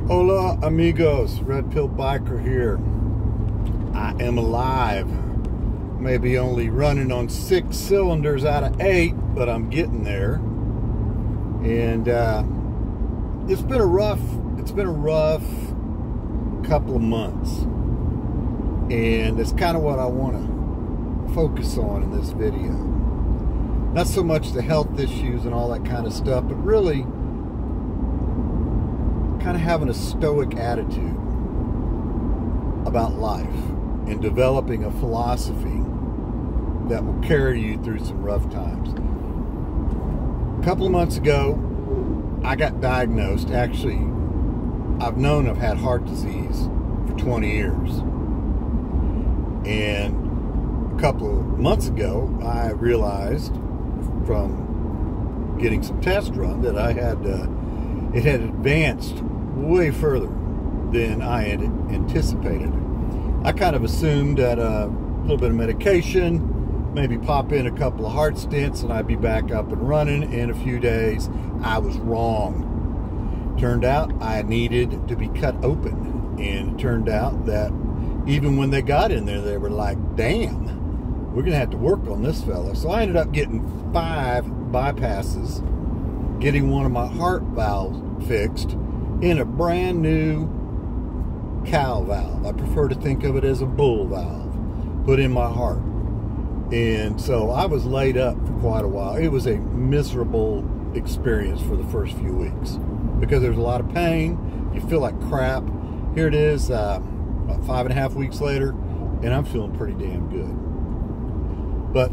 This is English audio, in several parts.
Hola amigos, Red Pill Biker here. I am alive. Maybe only running on 6 cylinders out of 8, but I'm getting there. And it's been a rough couple of months. And it's kind of what I want to focus on in this video. Not so much the health issues and all that kind of stuff, but really kind of having a stoic attitude about life and developing a philosophy that will carry you through some rough times. A couple of months ago, I got diagnosed. Actually, I've had heart disease for 20 years. And a couple of months ago, I realized from getting some tests run that I had it had advanced way further than I had anticipated. I kind of assumed that a little bit of medication, maybe pop in a couple of heart stents, and I'd be back up and running in a few days. I was wrong. Turned out I needed to be cut open, and it turned out that even when they got in there, they were like, damn, we're going to have to work on this fella. So I ended up getting 5 bypasses, getting one of my heart valves fixed in a brand new cow valve. I prefer to think of it as a bull valve put in my heart. And so I was laid up for quite a while. It was a miserable experience for the first few weeks because there's a lot of pain. You feel like crap. Here it is, about 5.5 weeks later, and I'm feeling pretty damn good. But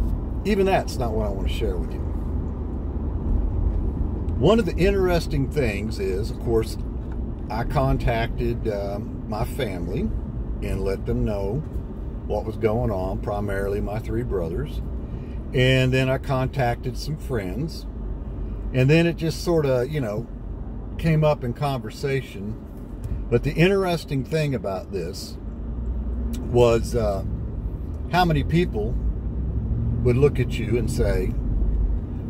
even that's not what I want to share with you. One of the interesting things is, of course, I contacted my family and let them know what was going on, primarily my 3 brothers. And then I contacted some friends. And then it just sort of, came up in conversation. But the interesting thing about this was how many people would look at you and say,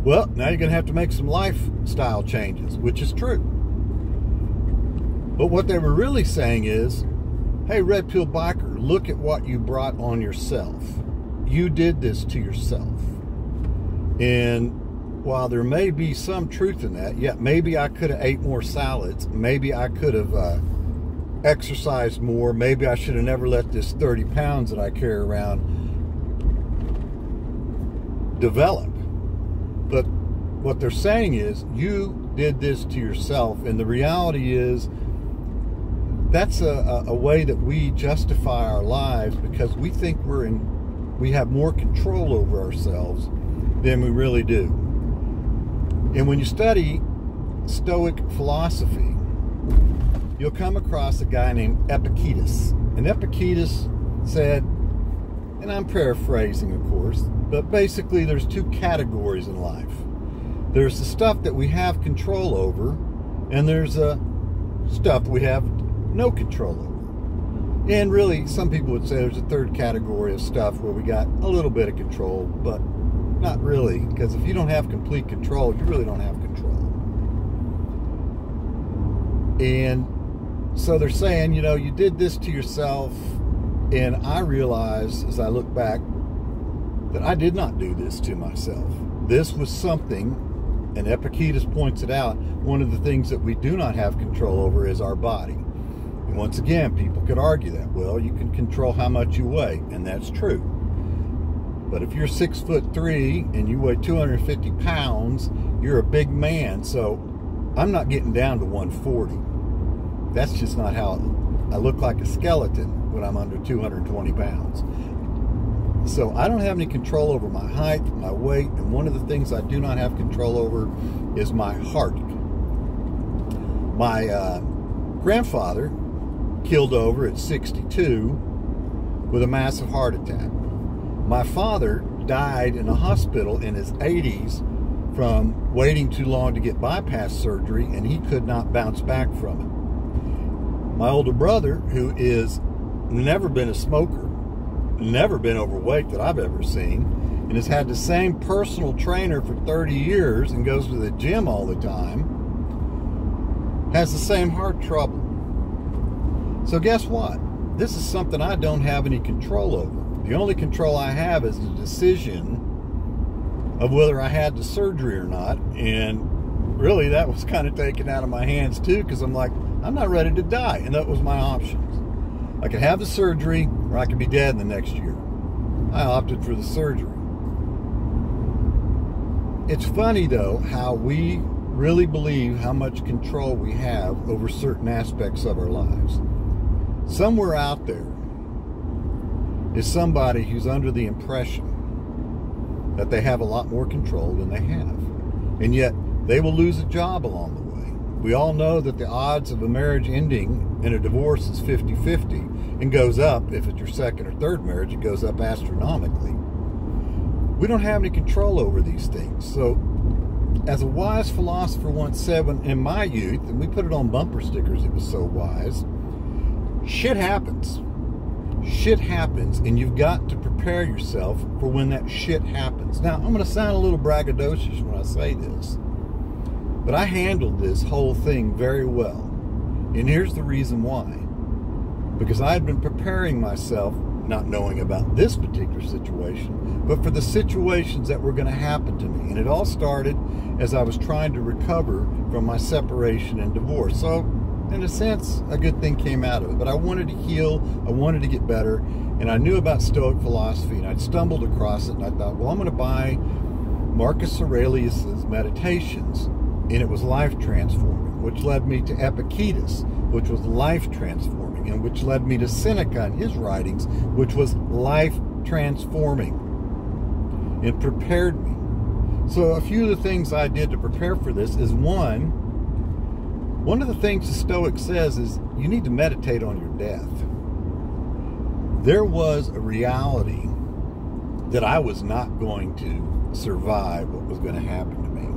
well, now you're going to have to make some lifestyle changes, which is true. But what they were really saying is, hey, Red Pill Biker, look at what you brought on yourself. You did this to yourself. And while there may be some truth in that, yeah, maybe I could have ate more salads. Maybe I could have exercised more. Maybe I should have never let this 30 pounds that I carry around develop. But what they're saying is, you did this to yourself. And the reality is, that's a way that we justify our lives because we think we have more control over ourselves than we really do. And when you study Stoic philosophy, you'll come across a guy named Epictetus. And Epictetus said, and I'm paraphrasing, of course, but basically there's 2 categories in life. There's the stuff that we have control over, and there's stuff we have no control over. And really, some people would say there's a 3rd category of stuff where we got a little bit of control, but not really, because if you don't have complete control, you really don't have control. And so they're saying, you did this to yourself, and I realize as I look back that I did not do this to myself. This was something, and Epictetus points it out, one of the things that we do not have control over is our body. And once again, people could argue that, well, you can control how much you weigh, and that's true. But if you're 6'3" and you weigh 250 pounds, you're a big man. So I'm not getting down to 140. That's just not how I look like a skeleton when I'm under 220 pounds. So I don't have any control over my height, my weight, and one of the things I do not have control over is my heart. My grandfather killed over at 62 with a massive heart attack. My father died in a hospital in his 80s from waiting too long to get bypass surgery, and he could not bounce back from it. My older brother, who is never been a smoker, never been overweight that I've ever seen, and has had the same personal trainer for 30 years and goes to the gym all the time, has the same heart trouble. So guess what? This is something I don't have any control over. The only control I have is the decision of whether I had the surgery or not. And really, that was kind of taken out of my hands too, because I'm like, I'm not ready to die. And that was my options. I could have the surgery, or I could be dead in the next year. I opted for the surgery. It's funny, though, how we really believe how much control we have over certain aspects of our lives. Somewhere out there is somebody who's under the impression that they have a lot more control than they have. And yet, they will lose a job along the way. We all know that the odds of a marriage ending in a divorce is 50-50 and goes up. If it's your second or third marriage, it goes up astronomically. We don't have any control over these things. So, as a wise philosopher once said in my youth, and we put it on bumper stickers, it was so wise, shit happens. Shit happens, and you've got to prepare yourself for when that shit happens. Now, I'm going to sound a little braggadocious when I say this, but I handled this whole thing very well. And here's the reason why. Because I had been preparing myself, not knowing about this particular situation, but for the situations that were going to happen to me. And it all started as I was trying to recover from my separation and divorce. So, in a sense, a good thing came out of it. But I wanted to heal, I wanted to get better, and I knew about Stoic philosophy, and I'd stumbled across it, and I thought, well, I'm going to buy Marcus Aurelius's Meditations, and it was life-transforming, which led me to Epictetus, which was life-transforming, and which led me to Seneca and his writings, which was life-transforming, and prepared me. So a few of the things I did to prepare for this is, one of the things the Stoic says is you need to meditate on your death. There was a reality that I was not going to survive what was going to happen to me.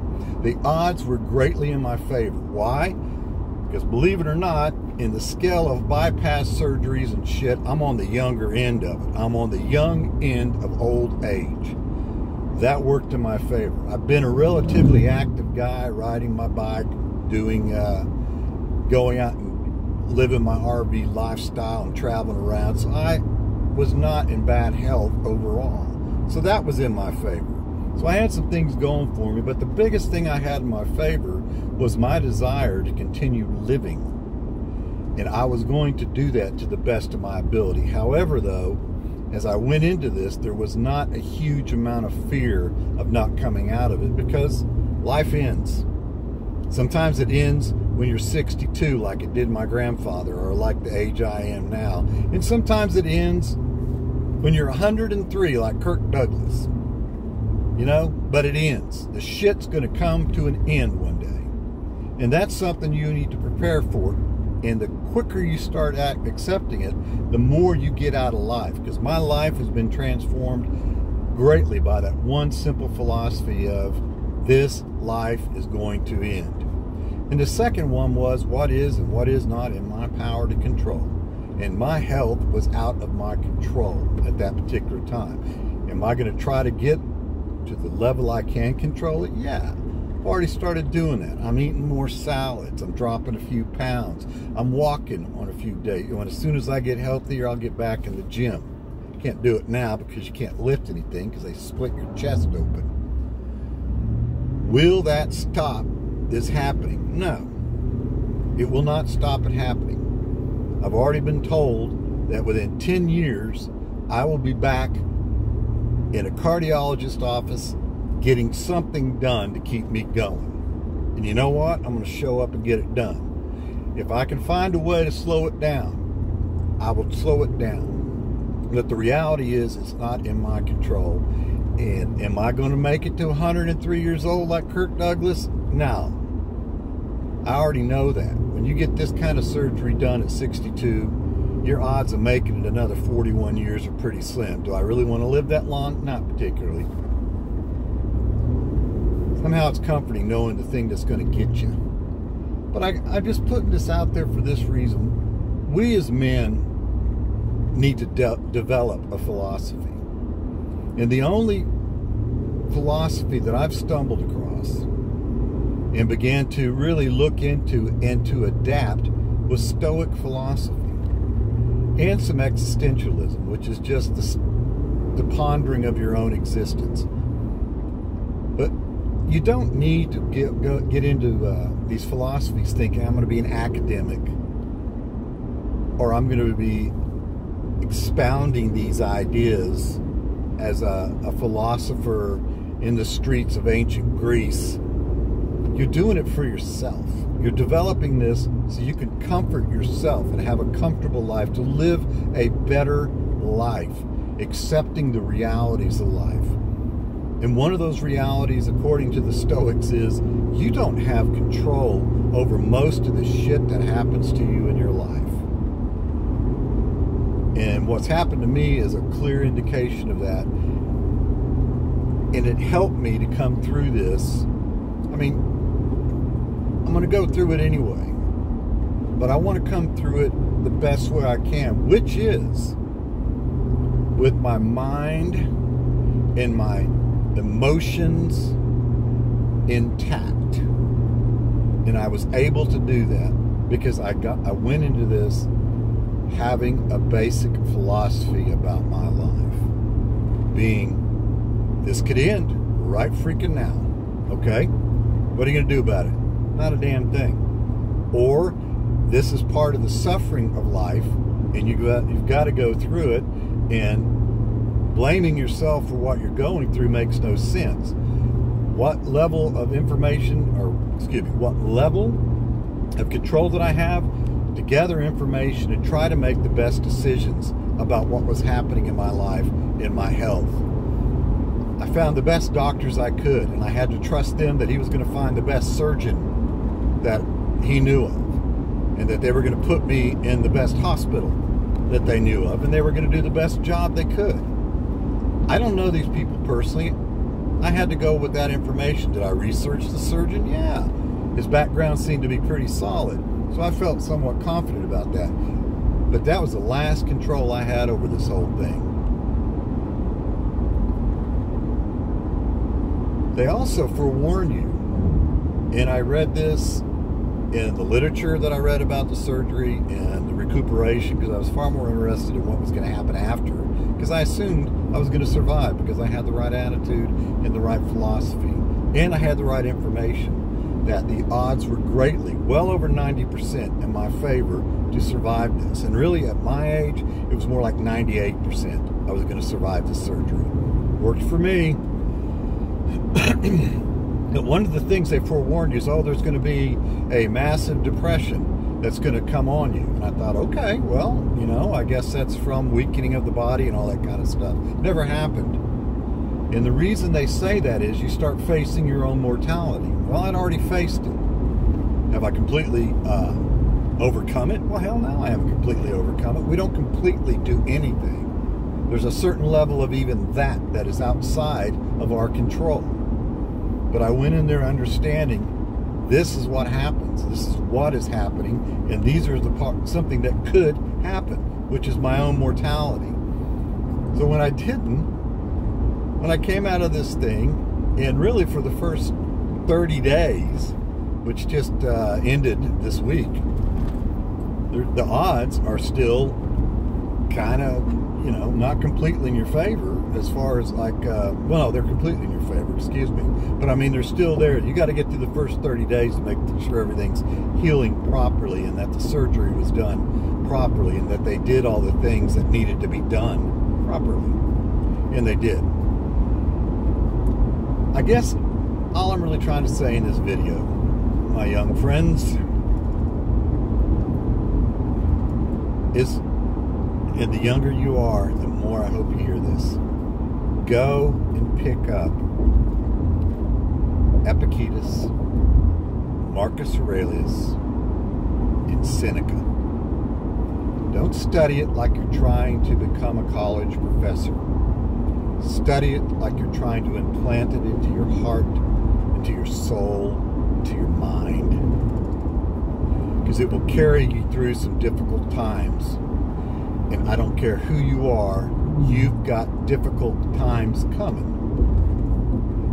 The odds were greatly in my favor. Why? Because believe it or not, in the scale of bypass surgeries and shit, I'm on the younger end of it. I'm on the young end of old age. That worked in my favor. I've been a relatively active guy, riding my bike, doing, going out and living my RV lifestyle and traveling around. So I was not in bad health overall. So that was in my favor. So I had some things going for me, but the biggest thing I had in my favor was my desire to continue living. And I was going to do that to the best of my ability. However, though, as I went into this, there was not a huge amount of fear of not coming out of it, because life ends. Sometimes it ends when you're 62, like it did my grandfather, or like the age I am now. And sometimes it ends when you're 103, like Kirk Douglas. You know, but it ends. The shit's going to come to an end one day. And that's something you need to prepare for. And the quicker you start accepting it, the more you get out of life. Because my life has been transformed greatly by that one simple philosophy of this life is going to end. And the second one was what is and what is not in my power to control. And my health was out of my control at that particular time. Am I going to try to get to the level I can control it? Yeah. I've already started doing that. I'm eating more salads. I'm dropping a few pounds. I'm walking on a few days. And as soon as I get healthier, I'll get back in the gym. Can't do it now because you can't lift anything because they split your chest open. Will that stop this happening? No. It will not stop it happening. I've already been told that within 10 years, I will be back in a cardiologist's office getting something done to keep me going. And you know what? I'm going to show up and get it done. If I can find a way to slow it down, I will slow it down. But the reality is it's not in my control. And am I going to make it to 103 years old like Kirk Douglas? No. I already know that. When you get this kind of surgery done at 62, your odds of making it another 41 years are pretty slim. Do I really want to live that long? Not particularly. Somehow it's comforting knowing the thing that's going to get you. But I'm just putting this out there for this reason. We as men need to develop a philosophy. And the only philosophy that I've stumbled across and began to really look into and to adapt was Stoic philosophy. and some existentialism, which is just the pondering of your own existence. But you don't need to get into these philosophies thinking I'm going to be an academic or I'm going to be expounding these ideas as a philosopher in the streets of ancient Greece. You're doing it for yourself. You're developing this so you can comfort yourself and have a comfortable life, to live a better life, accepting the realities of life. And one of those realities, according to the Stoics, is you don't have control over most of the shit that happens to you in your life. And what's happened to me is a clear indication of that. And it helped me to come through this. I mean, I'm going to go through it anyway. But I want to come through it the best way I can, which is with my mind and my emotions intact. And I was able to do that because I went into this having a basic philosophy about my life, being this could end right freaking now. Okay, what are you gonna do about it? Not a damn thing. Or this is part of the suffering of life, and you've got to go through it, and blaming yourself for what you're going through makes no sense. What level of information, or excuse me, what level of control that I have to gather information and try to make the best decisions about what was happening in my life, in my health. I found the best doctors I could, and I had to trust them that he was going to find the best surgeon that he knew of, and that they were going to put me in the best hospital that they knew of, and they were going to do the best job they could. I don't know these people personally. I had to go with that information. Did I research the surgeon? Yeah. His background seemed to be pretty solid, so I felt somewhat confident about that. But that was the last control I had over this whole thing. They also forewarn you, and I read this in the literature that I read about the surgery and the recuperation, because I was far more interested in what was going to happen after, because I assumed I was going to survive because I had the right attitude and the right philosophy, and I had the right information, that the odds were greatly, well over 90% in my favor to survive this. And really at my age, it was more like 98% I was going to survive this surgery. Worked for me. One of the things they forewarned you is, oh, there's going to be a massive depression that's going to come on you. And I thought, okay, well, you know, I guess that's from weakening of the body and all that kind of stuff. Never happened. And the reason they say that is you start facing your own mortality. Well, I'd already faced it. Have I completely overcome it? Well, hell no, I haven't completely overcome it. We don't completely do anything. There's a certain level of even that is outside of our control. But I went in there understanding this is what happens. This is what is happening. And these are something that could happen, which is my own mortality. So when I came out of this thing, and really for the first 30 days, which just ended this week, the odds are still kind of, you know, not completely in your favor as far as like, well, no, they're completely in your favor, excuse me. But I mean, they're still there. You got to get through the first 30 days to make sure everything's healing properly and that the surgery was done properly and that they did all the things that needed to be done properly. And they did. I guess all I'm really trying to say in this video, my young friends, is, and the younger you are, the more I hope you hear this, go and pick up Epictetus, Marcus Aurelius, and Seneca. Don't study it like you're trying to become a college professor. Study it like you're trying to implant it into your heart, into your soul, into your mind. Because it will carry you through some difficult times. And I don't care who you are, you've got difficult times coming.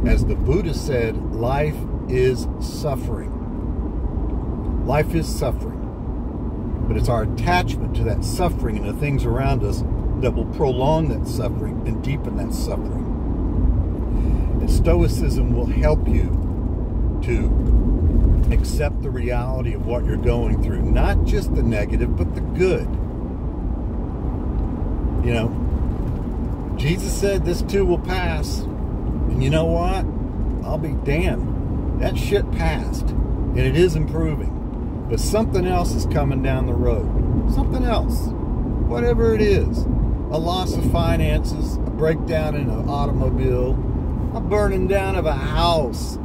As the Buddha said, life is suffering. Life is suffering. but it's our attachment to that suffering and the things around us that will prolong that suffering and deepen that suffering. And Stoicism will help you to accept the reality of what you're going through, not just the negative, but the good. You know, Jesus said this too will pass. And you know what? I'll be damned. That shit passed. And it is improving. But something else is coming down the road. Something else. Whatever it is. A loss of finances, a breakdown in an automobile, a burning down of a house,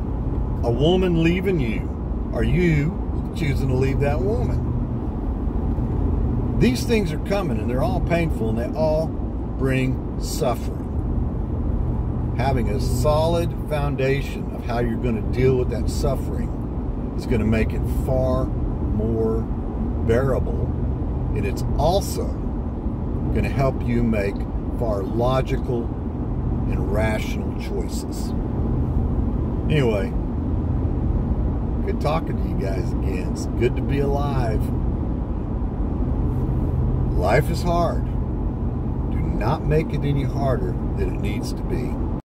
a woman leaving you, or you choosing to leave that woman. These things are coming, and they're all painful, and they all bring suffering. Having a solid foundation of how you're going to deal with that suffering is going to make it far more bearable, and it's also going to help you make far logical and rational choices. Anyway, good talking to you guys again. It's good to be alive. Life is hard. Do not make it any harder than it needs to be.